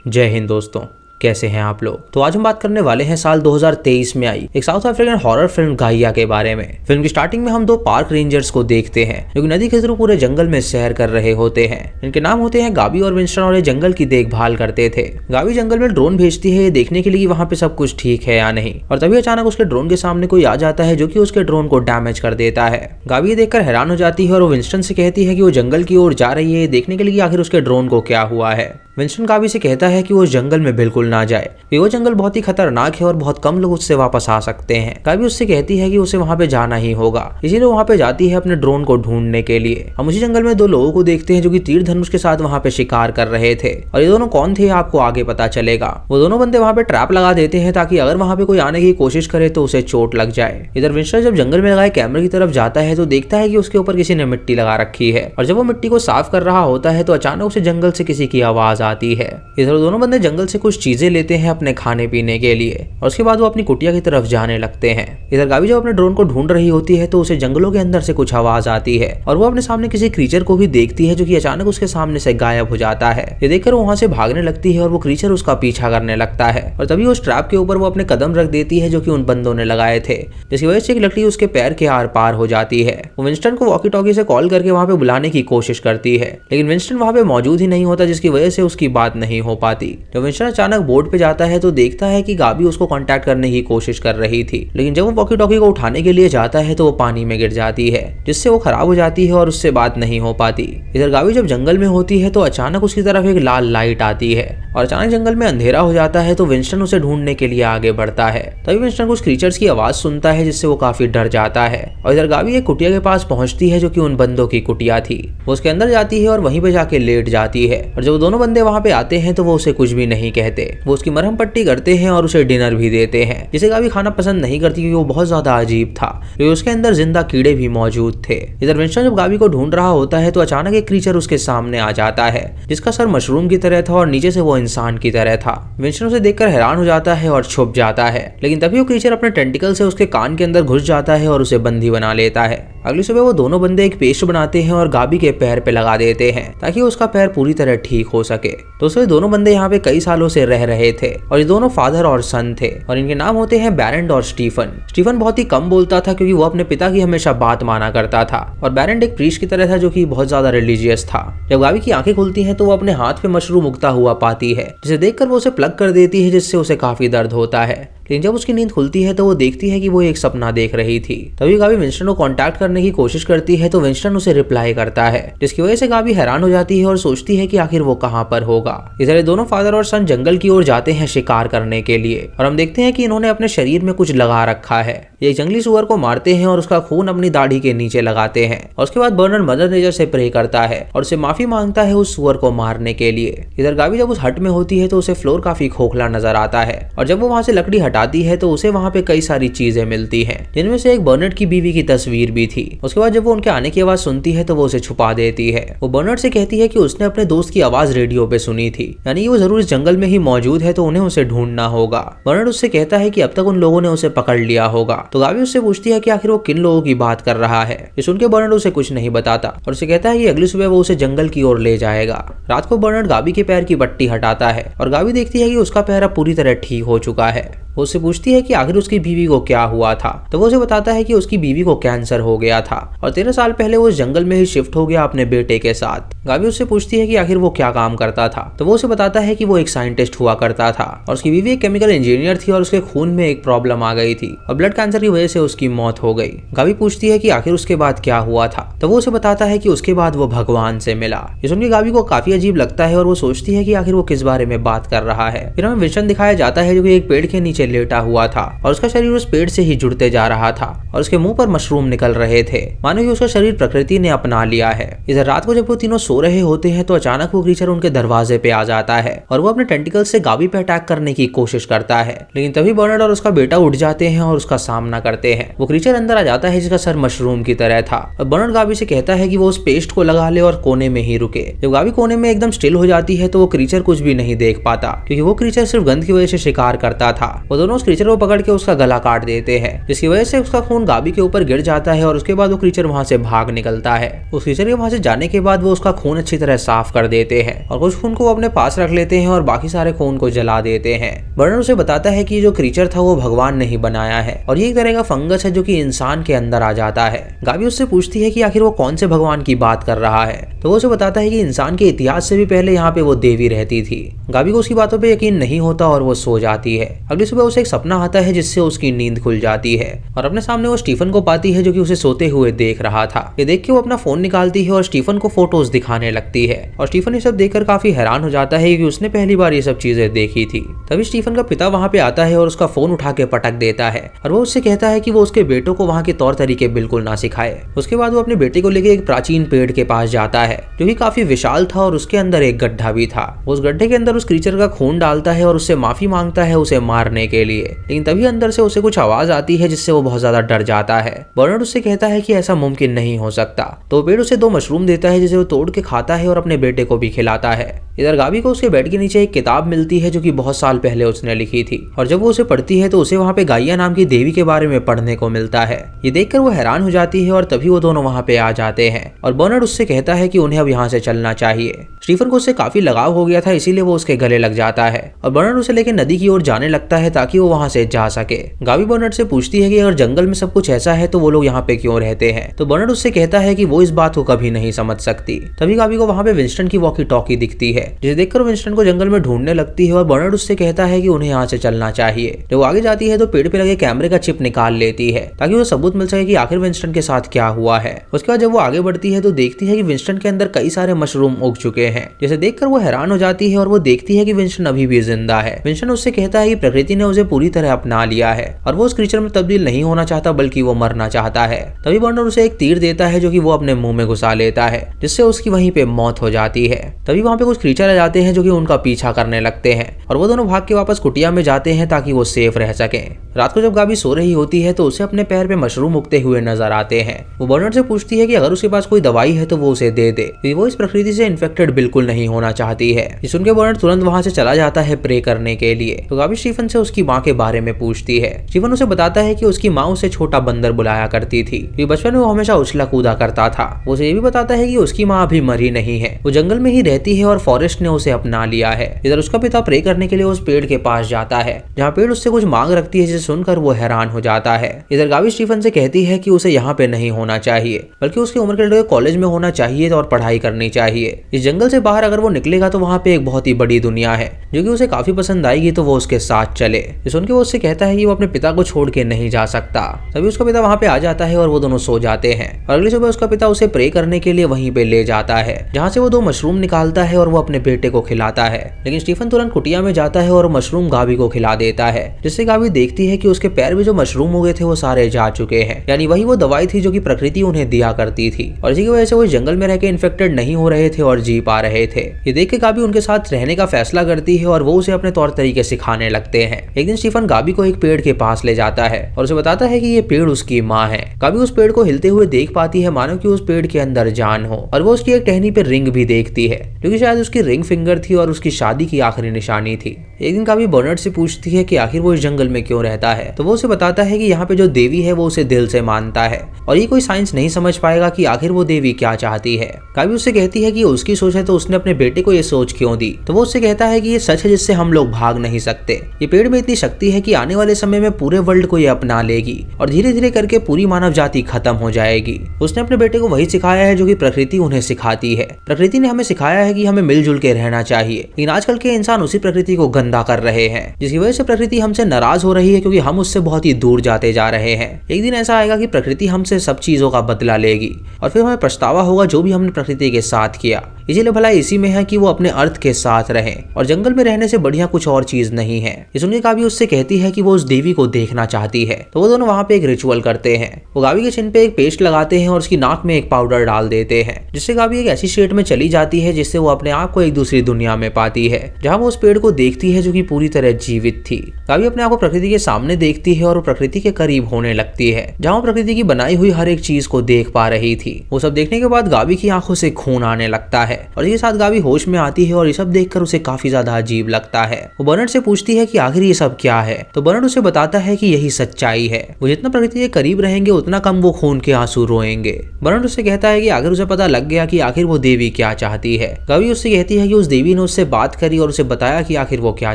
जय हिंद दोस्तों, कैसे हैं आप लोग। तो आज हम बात करने वाले हैं साल 2023 में आई एक साउथ अफ्रीकन हॉरर फिल्म गाइया के बारे में। फिल्म की स्टार्टिंग में हम दो पार्क रेंजर्स को देखते हैं जो कि नदी के थ्रू पूरे जंगल में सैर कर रहे होते हैं। इनके नाम होते हैं गाबी और विंस्टन और ये जंगल की देखभाल करते थे। गाबी जंगल में ड्रोन भेजती है ये देखने के लिए कि वहाँ पे सब कुछ ठीक है या नहीं, और तभी अचानक उसके ड्रोन के सामने कोई आ जाता है जो कि उसके ड्रोन को डैमेज कर देता है। गाबी ये देखकर हैरान हो जाती है और वो विंस्टन से कहती है कि वो जंगल की ओर जा रही है देखने के लिए आखिर उसके ड्रोन को क्या हुआ है। विंस्टन गाबी से कहता है कि वो जंगल में बिल्कुल ना जाए, वो जंगल बहुत ही खतरनाक है और बहुत कम लोग उससे वापस आ सकते हैं। गाबी उससे कहती है कि उसे वहां पे जाना ही होगा, इसीलिए वहां पे जाती है अपने ड्रोन को ढूंढने के लिए। हम उसी जंगल में दो लोगों को देखते हैं जो कि तीर धनुष के साथ वहां पे शिकार कर रहे थे, और ये दोनों कौन थे आपको आगे पता चलेगा। वो दोनों बंदे वहां पे ट्रैप लगा देते हैं ताकि अगर वहां पे कोई आने की कोशिश करे तो उसे चोट लग जाए। इधर विंस्टन जब जंगल में लगाए कैमरे की तरफ जाता है तो देखता है कि उसके ऊपर किसी ने मिट्टी लगा रखी है, और जब वो मिट्टी को साफ कर रहा होता है तो अचानक उसे जंगल से किसी की आवाज आती है। इधर दोनों बंदे जंगल से कुछ चीजें लेते हैं अपने खाने पीने के लिए, और उसके बाद वो अपनी कुटिया की तरफ जाने लगते हैं। इधर गाबी जब अपने ड्रोन को ढूंढ रही होती है तो उसे जंगलों के अंदर से कुछ आवाज आती है, और वो अपने सामने किसी क्रीचर को भी देखती है जो कि अचानक उसके सामने से गायब हो जाता है। ये देखकर वो वहां से भागने लगती है और वो क्रीचर उसका पीछा करने लगता है, और तभी उस ट्रैप के ऊपर वो अपने कदम रख देती है जो कि उन बंदों ने लगाए थे, जिसकी वजह से एक लकड़ी उसके पैर के आर पार हो जाती है। वो विंस्टन को वॉकी टॉकी से कॉल करके वहां पे बुलाने की कोशिश करती है, लेकिन विंस्टन वहां पे मौजूद ही नहीं होता, जिसकी वजह से उसकी बात नहीं हो पाती। जब विंस्टन अचानक बोर्ड पे जाता है तो देखता है कि गाबी उसको कांटेक्ट करने की कोशिश कर रही थी, लेकिन जब वो वॉकी टॉकी को उठाने के लिए जाता है तो वो पानी में गिर जाती है, जिससे वो खराब हो जाती है और उससे बात नहीं हो पाती। इधर गाबी जब जंगल में होती है तो अचानक उसकी तरफ एक लाल लाइट आती है, और अचानक जंगल में अंधेरा हो जाता है तो विंस्टन उसे ढूंढने के लिए आगे बढ़ता है। तभी विंस्टन कुछ क्रीचर्स की आवाज सुनता है जिससे वो काफी डर जाता है, और इधर गाबी एक कुटिया के पास पहुंचती है जो कि उन बंदों की कुटिया थी। वो उसके अंदर जाती है और वहीं पे जाके लेट जाती है, और जब दोनों बंदे वहां पे आते हैं तो वो उसे कुछ भी नहीं कहते। वो उसकी मरहम पट्टी करते हैं और उसे डिनर भी देते हैं, जिसे गाबी खाना पसंद नहीं करती क्योंकि वो बहुत ज्यादा अजीब था, क्योंकि उसके अंदर जिंदा कीड़े भी मौजूद थे। इधर विंस्टन जब गाबी को ढूंढ रहा होता है तो अचानक एक क्रीचर उसके सामने आ जाता है जिसका सर मशरूम की तरह था और नीचे से वो इंसान की तरह था। विंस्टन उसे देखकर हैरान हो जाता है और छुप जाता है, लेकिन तभी वो क्रीचर अपने टेंटिकल से उसके कान के अंदर घुस जाता है और उसे बंदी बना लेता है। अगली सुबह वो दोनों बंदे एक पेस्ट बनाते हैं और गाबी के पैर पे लगा देते हैं ताकि उसका पैर पूरी तरह ठीक हो सके। तो उसके दोनों बंदे यहाँ पे कई सालों से रह रहे थे, और ये दोनों फादर और सन थे, और इनके नाम होते हैं बैरेंड और स्टीफन। स्टीफन बहुत ही कम बोलता था क्योंकि वो अपने पिता की हमेशा बात माना करता था, और बैरेंड एक प्रीस्ट की तरह था जो कि बहुत ज्यादा रिलीजियस था। जब गाबी की आंखें खुलती हैं तो वो अपने हाथ पे मशरूम उगता हुआ पाती है, जिसे देखकर वो उसे प्लग कर देती है, जिससे उसे काफी दर्द होता है। लेकिन जब उसकी नींद खुलती है तो वो देखती है कि वो एक सपना देख रही थी। तभी गाबी विंस्टन को कांटेक्ट करने की कोशिश करती है तो विंस्टन उसे रिप्लाई करता है, जिसकी वजह से गाबी हैरान हो जाती है और सोचती है कि आखिर वो कहाँ पर होगा। इधर दोनों फादर और सन जंगल की ओर जाते हैं शिकार करने के लिए, और हम देखते हैं कि इन्होंने अपने शरीर में कुछ लगा रखा है। ये जंगली सुअर को मारते हैं और उसका खून अपनी दाढ़ी के नीचे लगाते हैं, और उसके बाद बर्नर्ड मदर नेचर से प्रे करता है और उसे माफी मांगता है उस सुअर को मारने के लिए। इधर गाबी जब उस हट में होती है तो उसे फ्लोर काफी खोखला नजर आता है, और जब वो वहां से लकड़ी हटाती है तो उसे वहां पे कई सारी चीजें मिलती हैं, जिनमें से एक बर्नर्ड की बीवी की तस्वीर भी थी। उसके बाद जब वो उनके आने की आवाज सुनती है तो वो उसे छुपा देती है। वो बर्नर्ड से कहती है कि उसने अपने दोस्त की आवाज रेडियो पे सुनी थी, यानी वो जरूर इस जंगल में ही मौजूद है तो उन्हें उसे ढूंढना होगा। बर्नर्ड उससे कहता है कि अब तक उन लोगों ने उसे पकड़ लिया होगा। तो गाबी उससे पूछती है कि आखिर वो किन लोगों की बात कर रहा है। ये सुनकर बर्नर्ड उसे कुछ नहीं बताता और उसे कहता है कि अगली सुबह वो उसे जंगल की ओर ले जाएगा। रात को बर्नर्ड गाबी के पैर की पट्टी हटाता है, और गाबी देखती है कि उसका पैर अब पूरी तरह ठीक हो चुका है। वो उससे पूछती है कि आखिर उसकी बीवी को क्या हुआ था, तो वो उसे बताता है कि उसकी बीवी को कैंसर हो गया था, और 13 साल पहले वो इस जंगल में ही शिफ्ट हो गया अपने बेटे के साथ। गाबी उससे पूछती है कि आखिर वो क्या काम करता था, तो वो उसे बताता है कि वो एक साइंटिस्ट हुआ करता था, और उसकी बीवी एक केमिकल इंजीनियर थी, और उसके खून में एक प्रॉब्लम आ गई थी और ब्लड कैंसर की वजह से उसकी मौत हो गई। गाबी पूछती है कि आखिर उसके बाद क्या हुआ था, तो वो उसे बताता है कि उसके बाद वो भगवान से मिला। ये सुनकर गाबी को काफी अजीब लगता है और वो सोचती है कि आखिर वो किस बारे में बात कर रहा है। फिर हमें विंस्टन दिखाया जाता है जो कि एक पेड़ के नीचे लेटा हुआ था, और उसका शरीर उस पेड़ से ही जुड़ते जा रहा था, और उसके मुंह पर मशरूम निकल रहे थे, मानो कि उसका शरीर प्रकृति ने अपना लिया है। इधर रात को जब वो तीनों सो रहे होते हैं तो अचानक वो क्रीचर उनके दरवाजे पे आ जाता है, और वो अपने टेंटिकल से गाबी पे अटैक करने की कोशिश करता है, लेकिन तभी बर्नर्ड और उसका बेटा उठ जाते हैं और उसका सामना करते हैं। वो क्रीचर अंदर आ जाता है जिसका सर मशरूम की तरह था, और बर्नर्ड गाबी से कहता है कि वो उस पेस्ट को लगा ले और कोने में ही रुके। जब गाबी कोने में एकदम स्टिल हो जाती है तो वो क्रीचर कुछ भी नहीं देख पाता, क्योंकि वो क्रीचर सिर्फ गंध की वजह से शिकार करता था। वो दोनों उस क्रीचर को पकड़ के उसका गला काट देते हैं, जिसकी वजह से उसका खून गाबी के ऊपर गिर जाता है और उसके बाद वो क्रीचर वहां से भाग निकलता है। उस क्रीचर के वहां से जाने के बाद वो उसका खून अच्छी तरह साफ कर देते हैं और कुछ खून को अपने पास रख लेते हैं और बाकी सारे खून को जला देते हैं। बर्नर उसे बताता है कि जो क्रीचर था वो भगवान ने ही बनाया है और ये एक तरह का फंगस है जो कि इंसान के अंदर आ जाता है। गाबी उससे पूछती है कि आखिर वो कौन से भगवान की बात कर रहा है, तो वो उसे बताता है कि इंसान के इतिहास से भी पहले यहाँ पे वो देवी रहती थी। गाबी को उसकी बातों पे यकीन नहीं होता और वो सो जाती है। अगली सुबह उसे एक सपना आता है जिससे उसकी नींद खुल जाती है और अपने सामने वो स्टीफन को पाती है जो कि उसे सोते हुए देख रहा था। ये देख के वो अपना फोन निकालती है और स्टीफन को फोटोज दिखाने लगती है और स्टीफन ये सब देखकर काफी हैरान हो जाता है कि उसने पहली बार ये सब चीजें देखी थी। तभी स्टीफन का पिता वहाँ पे आता है और उसका फोन उठा के पटक देता है और वो उससे कहता है कि वो उसके बेटों को वहाँ के तौर तरीके बिल्कुल ना सिखाए। उसके बाद वो अपने बेटे को लेके एक प्राचीन पेड़ के पास जाता है जो कि काफी विशाल था और उसके अंदर एक गड्ढा भी था। उस गड्ढे के अंदर उस क्रीचर का खून डालता है और उससे माफी मांगता है उसे मारने के लिए, लेकिन तभी अंदर से उसे कुछ आवाज आती है जिससे वो बहुत ज्यादा डर जाता है। बर्नर्ड उससे कहता है कि ऐसा मुमकिन नहीं हो सकता, तो पेड़ उसे 2 मशरूम देता है जिसे वो तोड़ के खाता है और अपने बेटे को भी खिलाता है। इधर गाबी को उसके बेड के नीचे एक किताब मिलती है जो कि बहुत साल पहले उसने लिखी थी और जब वो उसे पढ़ती है तो उसे वहाँ पे गाइया नाम की देवी के बारे में पढ़ने को मिलता है। ये देखकर वो हैरान हो जाती है और तभी वो दोनों वहाँ पे आ जाते हैं और बर्नर्ड उससे कहता है कि उन्हें अब यहाँ से चलना चाहिए। स्टीफन को उससे काफी लगाव हो गया था इसीलिए वो उसके गले लग जाता है और बर्नर्ड उसे लेकर नदी की ओर जाने लगता है ताकि वो वहाँ से जा सके। गाबी बर्नर्ड से पूछती है कि अगर जंगल में सब कुछ ऐसा है तो वो लोग यहाँ पे क्यों रहते हैं, तो बर्नर्ड उससे कहता है कि वो इस बात को कभी नहीं समझ सकती। तभी गाबी को वहाँ पे विंस्टन की वॉकी टॉकी दिखती है जिसे देखकर विंस्टन को जंगल में ढूंढने लगती है और बर्नर्ड उससे कहता है कि उन्हें यहाँ से चलना चाहिए। जब वो आगे जाती है तो पेड़ पे लगे कैमरे का चिप निकाल लेती है ताकि वो सबूत मिल सके कि आखिर विंस्टन के साथ क्या हुआ है। उसके बाद जब वो आगे बढ़ती है तो देखती है कि विंस्टन के अंदर कई सारे मशरूम उग चुके हैं, जिसे देखकर वो हैरान हो जाती है और वो देखती है कि विंस्टन अभी भी जिंदा है। विंस्टन उससे कहता है कि प्रकृति ने उसे पूरी तरह अपना लिया है और वो उस क्रीचर में तब्दील नहीं होना चाहता बल्कि वो मरना चाहता है। तभी बर्नर्ड उसे एक तीर देता है जो कि वो अपने मुंह में घुसा लेता है जिससे उसकी वहीं पे मौत हो जाती है। तभी वहाँ पे कुछ क्रीचर आ जाते हैं जो कि उनका पीछा करने लगते हैं और वो दोनों भाग के वापस कुटिया में जाते हैं ताकि वो सेफ रह सके। रात को जब गाबी सो रही होती है तो उसे अपने पैर पे मशरूम उगते हुए नजर आते हैं। वो बर्नर्ड से पूछती है कि अगर उसके पास कोई दवाई है तो वो उसे दे दे, क्योंकि वो इस प्रकृति से इन्फेक्टेड बिल्कुल नहीं होना चाहती है। ये सुनकर बर्नर्ड तुरंत वहां से चला जाता है प्रे करने के लिए। तो गाबी स्टीफन से उसकी माँ के बारे में पूछती है। स्टीफन उसे बताता है कि उसकी माँ उसे छोटा बंदर बुलाया करती थी क्योंकि बचपन में वो हमेशा उछला कूदा करता था। वो उसे ये भी बताता है कि उसकी माँ अभी मरी नहीं है, वो जंगल में ही रहती है और फॉरेस्ट ने उसे अपना लिया है। इधर उसका पिता प्रे करने के लिए उस पेड़ के पास जाता है जहाँ पेड़ उससे कुछ मांग रखती है जिसे सुनकर वो हैरान हो जाता है। इधर गाबी स्टीफन से कहती है कि उसे यहाँ पे नहीं होना चाहिए बल्कि उसकी उम्र के लोग कॉलेज में होना चाहिए और पढ़ाई करनी चाहिए। इस जंगल से बाहर अगर वो निकलेगा तो वहाँ पे एक बहुत ही बड़ी दुनिया है जो कि उसे काफी पसंद आएगी, तो वो उसके साथ चले। ये सुनकर वो उससे कहता है कि वो अपने पिता को छोड़ के नहीं जा सकता। तभी उसका पिता वहाँ पे आ जाता है और वो दोनों सो जाते हैं और अगली सुबह उसका पिता उसे प्रे करने के लिए वहीं पे ले जाता है जहाँ से वो 2 मशरूम निकालता है और वो अपने बेटे को खिलाता है। लेकिन स्टीफन तुरंत कुटिया में जाता है और मशरूम गाबी को खिला देता है, जिससे गाबी देखती है कि उसके पैर में जो मशरूम उगे थे वो सारे जा चुके हैं, यानी वही वो दवाई थी जो कि प्रकृति उन्हें दिया करती थी और इसी की वजह से वो जंगल में रह के इन्फेक्टेड नहीं हो रहे थे और जी पा रहे थे। ये देख के गाबी उनके साथ रहने का फैसला करती है और वो उसे अपने तौर तरीके सिखाने लगते हैं। एक दिन स्टीफन गाबी को एक पेड़ के पास ले जाता है और उसे बताता है कि ये पेड़ उसकी माँ है। गाबी उस पेड़ को हिलते हुए देख पाती है मानो कि उस पेड़ के अंदर जान हो और वो उसकी एक टहनी पे रिंग भी देखती है जो कि शायद उसकी रिंग फिंगर थी और उसकी शादी की आखिरी निशानी थी। एक दिन गाबी बर्नर्ड से पूछती है कि आखिर वो इस जंगल में क्यों रहता है, तो वो उसे बताता है कि यहाँ पे जो देवी है वो उसे दिल से मानता है और ये कोई साइंस नहीं समझ पाएगा कि आखिर वो देवी क्या चाहती है। गाबी उससे कहती है कि उसकी सोच है तो उसने अपने बेटे को ये सोच क्यों दी, तो वो उससे कहता है कि ये सच है जिससे हम लोग भाग नहीं सकते। ये पेड़ में इतनी शक्ति है कि आने वाले समय में पूरे वर्ल्ड को ये अपना लेगी और धीरे धीरे करके पूरी मानव जाति खत्म हो जाएगी। उसने अपने बेटे को वही सिखाया है जो कि प्रकृति उन्हें सिखाती है। प्रकृति ने हमें सिखाया है कि हमें मिलजुल के रहना चाहिए, लेकिन आजकल के इंसान उसी प्रकृति को गंदा कर रहे हैं जिसकी वजह से प्रकृति हमसे नाराज हो रही है क्योंकि हम उससे बहुत ही दूर जाते जा रहे हैं। एक दिन ऐसा आएगा कि प्रकृति हमसे सब चीजों का बदला लेगी और फिर हमें पछतावा होगा जो भी हमने प्रकृति के साथ किया। इसीलिए भला इसी में है कि वो अपने अर्थ के साथ रहें और जंगल में रहने से बढ़िया कुछ और चीज नहीं है। ये सुनकर गाबी उससे कहती है कि वो उस देवी को देखना चाहती है, तो वो दोनों वहाँ पे एक रिचुअल करते हैं। वो गाबी के चिन्ह पे एक पेस्ट लगाते हैं और उसकी नाक में एक पाउडर डाल देते हैं जिससे गाबी एक ऐसी स्टेट में चली जाती है जिससे वो अपने आप को एक दूसरी दुनिया में पाती है जहाँ वो उस पेड़ को देखती है जो कि पूरी तरह जीवित थी। गाबी अपने आप को प्रकृति के सामने देखती है और वो प्रकृति के करीब होने लगती है जहाँ वो प्रकृति की बनाई हुई हर एक चीज को देख पा रही थी। वो सब देखने के बाद गाबी की आंखों से खून आने लगता है है और इसके साथ गाबी होश में आती है और ये सब देखकर उसे काफी ज्यादा अजीब लगता है। वो बर्नार्ड से पूछती है कि आखिर ये सब क्या है, तो बर्नार्ड उसे बताता है कि यही सच्चाई है। वो जितना प्रकृति के करीब रहेंगे उतना कम वो खून के आंसू रोएंगे। बर्नार्ड उसे कहता है कि अगर उसे पता लग गया कि आखिर वो देवी क्या चाहती है। गाबी उससे कहती है कि उस देवी ने उससे बात करी और उसे बताया कि आखिर वो क्या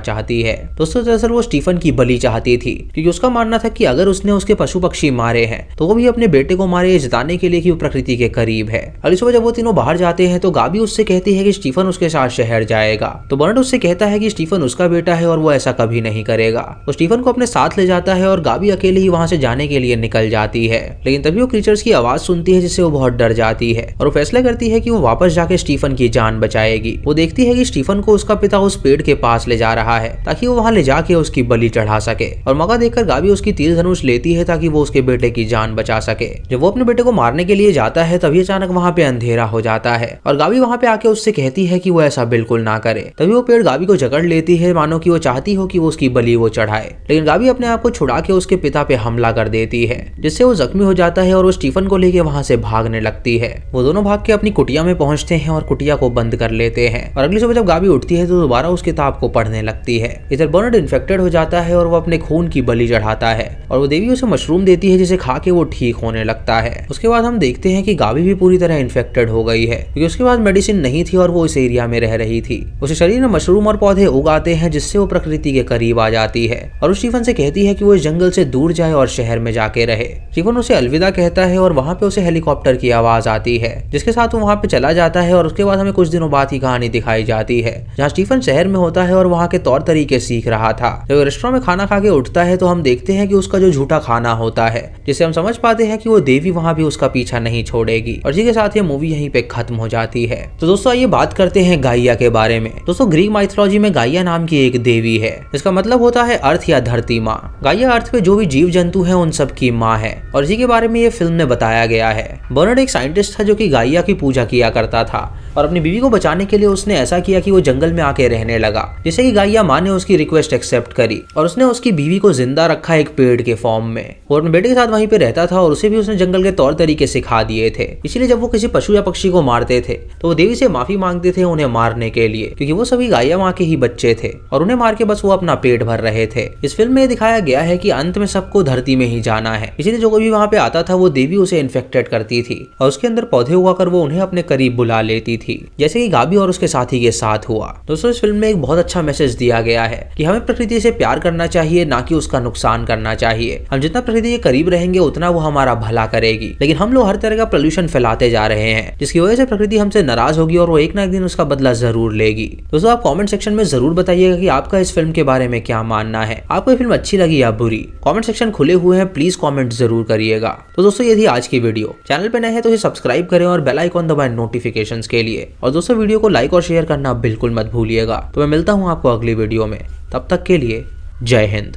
चाहती है। दोस्तों दरअसल वो स्टीफन की बलि चाहती थी, क्योंकि उसका मानना था कि अगर उसने उसके पशु पक्षी मारे हैं तो वो भी अपने बेटे को मारे, जताने के लिए कि वो प्रकृति के करीब है। अगली सुबह जब वो तीनों बाहर जाते हैं तो गाबी उससे कहती है कि स्टीफन उसके साथ शहर जाएगा, तो बर्नार्ड उससे कहता है कि स्टीफन उसका बेटा है और वो ऐसा कभी नहीं करेगा। वो स्टीफन को अपने साथ ले जाता है और गाबी अकेले ही वहां से जाने के लिए निकल जाती है। लेकिन तभी वो क्रीचर्स की आवाज सुनती है जिससे वो बहुत डर जाती है और वो फैसला करती है कि वो वापस जाके स्टीफन की जान बचाएगी। वो देखती है कि स्टीफन को उसका पिता उस पेड़ के पास ले जा रहा है ताकि वो वहां ले जाके उसकी बलि चढ़ा सके, और मौका देखकर गाबी उसकी तीर धनुष लेती है ताकि वो उसके बेटे की जान बचा सके। जब वो अपने बेटे को मारने के लिए जाता है तभी अचानक वहां पे अंधेरा हो जाता है और गाबी वहां पे आके उससे कहती है कि वो ऐसा बिल्कुल ना करे। तभी वो पेड़ गाबी को जकड़ लेती है, मानो कि वो चाहती हो कि वो उसकी बलि वो चढ़ाए। लेकिन गाबी अपने आप को छुड़ा के उसके पिता पे हमला कर देती है, जिससे वो जख्मी हो जाता है और वो स्टीफन को लेके वहां से भागने लगती है। वो दोनों भाग के अपनी कुटिया में पहुंचते हैं और कुटिया को बंद कर लेते हैं और अगली सुबह जब गाबी उठती है तो दोबारा उस किताब को पढ़ने लगती है। इधर बर्नार्ड इन्फेक्टेड हो जाता है और वो अपने खून की बलि चढ़ाता है और वो देवी उसे मशरूम देती है जिसे खा के वो ठीक होने लगता है। उसके बाद हम देखते हैं कि गाबी भी पूरी तरह इन्फेक्टेड हो गई है, क्योंकि उसके बाद मेडिसिन नहीं थी और वो इस एरिया में रह रही थी। उसके शरीर में मशरूम और पौधे उगाते हैं जिससे वो प्रकृति के करीब आ जाती है और स्टीफन से कहती है कि वो इस जंगल से दूर जाए और शहर में जाके रहे। स्टीफन उसे अलविदा कहता है और वहाँ पे उसे हेलीकॉप्टर की आवाज आती है, जिसके साथ वो वहाँ पे चला जाता है और उसके बाद हमें कुछ दिनों बाद की कहानी दिखाई जाती है, जहाँ स्टीफन शहर में होता है और वहाँ के तौर तरीके सीख रहा था। जब रेस्टोरेंट में खाना खा के उठता है तो हम देखते हैं कि उसका जो झूठा खाना होता है, जिससे हम समझ पाते हैं कि वो देवी वहाँ भी उसका पीछा नहीं छोड़ेगी और इसी के साथ ये मूवी यहीं पे खत्म हो जाती है। तो दोस्तों आइए बात करते हैं गाइया के बारे में। दोस्तों ग्रीक माइथोलॉजी में गाइया नाम की एक देवी है, इसका मतलब होता है अर्थ या धरती माँ। गाइया अर्थ पे जो भी जीव जंतु हैं उन सब की माँ है और इसी के बारे में ये फिल्म में बताया गया है। बर्नार्ड एक साइंटिस्ट था जो कि गाइया की पूजा किया करता था और अपनी बीवी को बचाने के लिए उसने ऐसा किया कि वो जंगल में आके रहने लगा, जिससे कि गाइया माँ ने उसकी रिक्वेस्ट एक्सेप्ट करी और उसने उसकी बीवी को जिंदा रखा एक पेड़ के फॉर्म में। वो अपने बेटे के साथ वहीं पे रहता था और उसे भी उसने जंगल के तौर तरीके सिखा दिए थे। इसलिए जब वो किसी पशु या पक्षी को मारते थे तो वो देवी से माफी मांगते थे उन्हें मारने के लिए, क्योंकि वो सभी गाइया माँ के ही बच्चे थे और उन्हें मार के बस वो अपना पेट भर रहे थे। इस फिल्म में दिखाया गया है कि अंत में सबको धरती में ही जाना है, इसलिए जो कोई भी वहाँ पे आता था वो देवी उसे इन्फेक्टेड करती थी और उसके अंदर पौधे उगाकर वो उन्हें अपने करीब बुला लेती थी, जैसे कि गाबी और उसके साथी के साथ हुआ। दोस्तों इस फिल्म में एक बहुत अच्छा मैसेज दिया गया है कि हमें प्रकृति से प्यार करना चाहिए, ना कि उसका नुकसान करना चाहिए। हम जितना प्रकृति के करीब रहेंगे उतना वो हमारा भला करेगी, लेकिन हम लोग हर तरह का पोल्यूशन फैलाते जा रहे हैं, जिसकी वजह से प्रकृति हमसे नाराज होगी और वो एक ना एक दिन उसका बदला जरूर लेगी। दोस्तों आप कमेंट सेक्शन में जरूर बताइएगा कि आपका इस फिल्म के बारे में क्या मानना है, आपको ये फिल्म अच्छी लगी या बुरी। कमेंट सेक्शन खुले हुए हैं, प्लीज कमेंट जरूर करिएगा। तो दोस्तों ये थी आज की वीडियो। चैनल पे नए हैं तो इसे सब्सक्राइब करें और बेल आइकॉन दबाएं नोटिफिकेशंस के लिए, और दोस्तों वीडियो को लाइक और शेयर करना बिल्कुल मत भूलिएगा। तो मैं मिलता हूँ आपको अगली वीडियो में, तब तक के लिए जय हिंद।